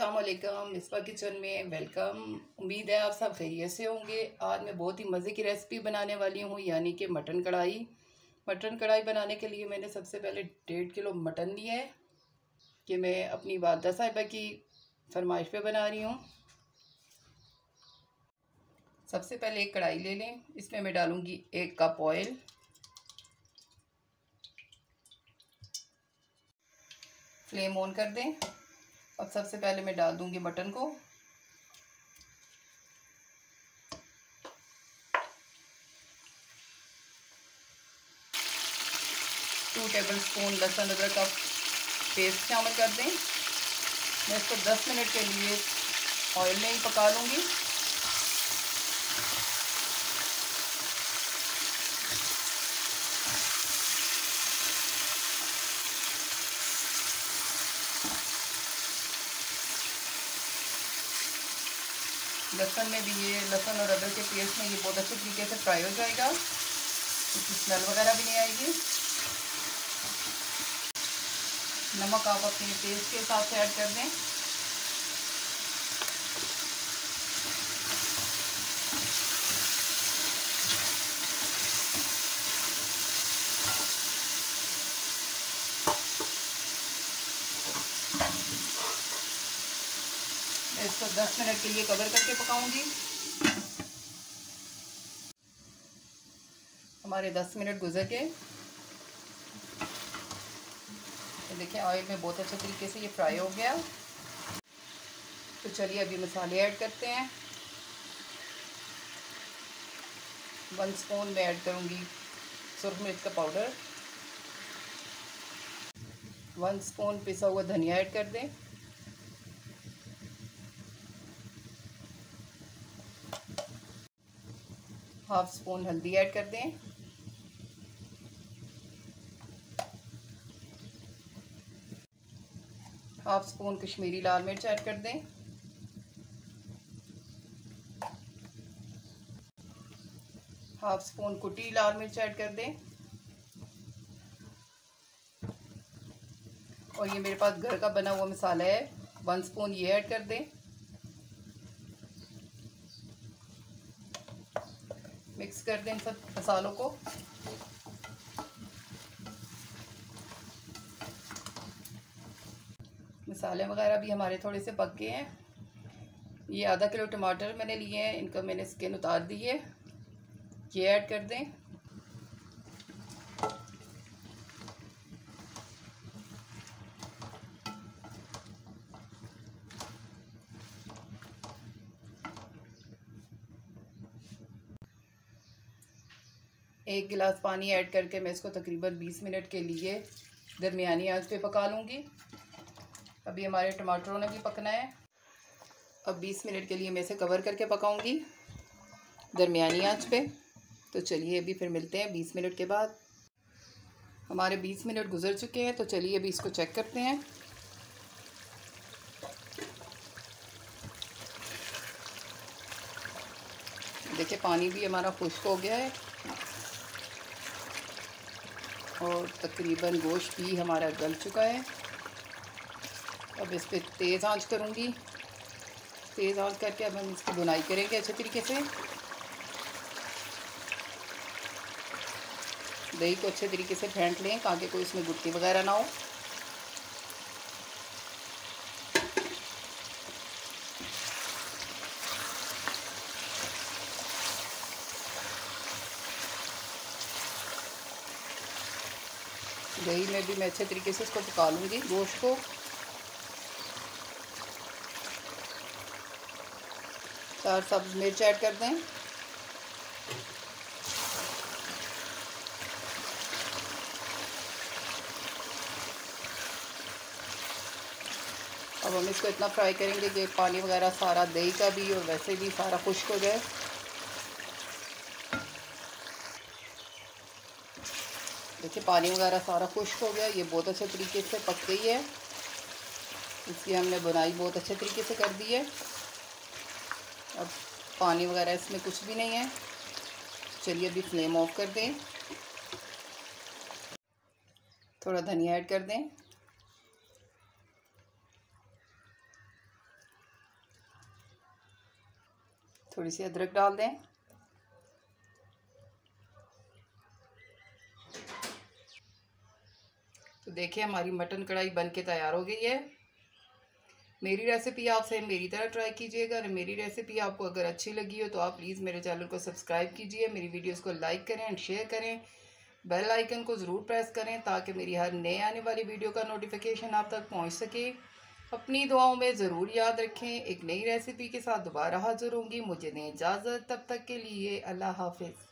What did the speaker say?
अस्सलाम वालेकुम। मिसबा किचन में वेलकम। उम्मीद है आप सब खैरियत से होंगे। आज मैं बहुत ही मज़े की रेसिपी बनाने वाली हूँ, यानी कि मटन कढ़ाई। मटन कढ़ाई बनाने के लिए मैंने सबसे पहले 1.5 किलो मटन लिया है कि मैं अपनी वालदा साहिबा की फरमाइश पे बना रही हूँ। सबसे पहले एक कढ़ाई ले लें, इसमें मैं डालूँगी 1 कप ऑयल। फ्लेम ऑन कर दें। अब सबसे पहले मैं डाल दूंगी मटन को। टू टेबल स्पून लहसुन अदरक का पेस्ट शामिल कर दें। मैं इसको 10 मिनट के लिए ऑयल में ही पका लूँगी। लहसुन में भी ये लहसुन और अदरक के पेस्ट में ये बहुत अच्छे तरीके से फ्राई हो जाएगा, इसकी स्मेल वगैरह भी नहीं आएगी। नमक आप अपने टेस्ट के हिसाब से ऐड कर दें। इसको 10 मिनट के लिए कवर करके पकाऊंगी। हमारे 10 मिनट गुजर गए। तो देखिए ऑयल में बहुत अच्छे तरीके से ये फ्राई हो गया। तो चलिए अभी मसाले ऐड करते हैं। 1 स्पून में ऐड करूंगी सुरख मिर्च का पाउडर। 1 स्पून पिसा हुआ धनिया ऐड कर दें। 1/2 स्पून हल्दी ऐड कर दें। 1/2 स्पून कश्मीरी लाल मिर्च ऐड कर दें। 1/2 स्पून कुटी लाल मिर्च ऐड कर दें। और ये मेरे पास घर का बना हुआ मसाला है, 1 स्पून ये ऐड कर दें। मिक्स कर दें इन सब मसालों को। मसाले वगैरह भी हमारे थोड़े से पक गए हैं। ये आधा किलो टमाटर मैंने लिए हैं, इनका मैंने स्किन उतार दी है, ये ऐड कर दें। एक गिलास पानी ऐड करके मैं इसको तकरीबन 20 मिनट के लिए दरमियानी आंच पे पका लूँगी। अभी हमारे टमाटरों ने भी पकना है। अब 20 मिनट के लिए मैं इसे कवर करके पकाऊंगी दरमियानी आंच पे। तो चलिए अभी फिर मिलते हैं 20 मिनट के बाद। हमारे 20 मिनट गुजर चुके हैं, तो चलिए अभी इसको चेक करते हैं। देखिए पानी भी हमारा खुश्क हो गया है और तकरीबन गोश्त भी हमारा गल चुका है। अब इस पर तेज़ आंच करूँगी। तेज़ आंच करके अब हम इसकी बुनाई करेंगे अच्छे तरीके से। दही को अच्छे तरीके से फेंट लें ताकि कोई इसमें गुटकी वगैरह ना हो। दही में भी मैं अच्छे तरीके से इसको पका लूँगी गोश्त को। 4 सब्ज़ मिर्च ऐड कर दें। अब हम इसको इतना फ्राई करेंगे कि पानी वगैरह सारा दही का भी और वैसे भी सारा खुश्क हो जाए। देखिए पानी वगैरह सारा खुश्क हो गया, ये बहुत अच्छे तरीके से पक गई है। इसकी हमने बुनाई बहुत अच्छे तरीके से कर दी है। अब पानी वगैरह इसमें कुछ भी नहीं है। चलिए अभी फ्लेम ऑफ कर दें। थोड़ा धनिया ऐड कर दें। थोड़ी सी अदरक डाल दें। तो देखिए हमारी मटन कढ़ाई बन के तैयार हो गई है। मेरी रेसिपी आप सेम मेरी तरह ट्राई कीजिएगा और मेरी रेसिपी आपको अगर अच्छी लगी हो तो आप प्लीज़ मेरे चैनल को सब्सक्राइब कीजिए, मेरी वीडियोस को लाइक करें एंड शेयर करें, बेल आइकन को ज़रूर प्रेस करें ताकि मेरी हर नए आने वाली वीडियो का नोटिफिकेशन आप तक पहुंच सके। अपनी दुआओं में ज़रूर याद रखें। एक नई रेसिपी के साथ दोबारा हाजिर होंगी। मुझे दें इजाज़त, तब तक के लिए अल्लाह हाफिज़।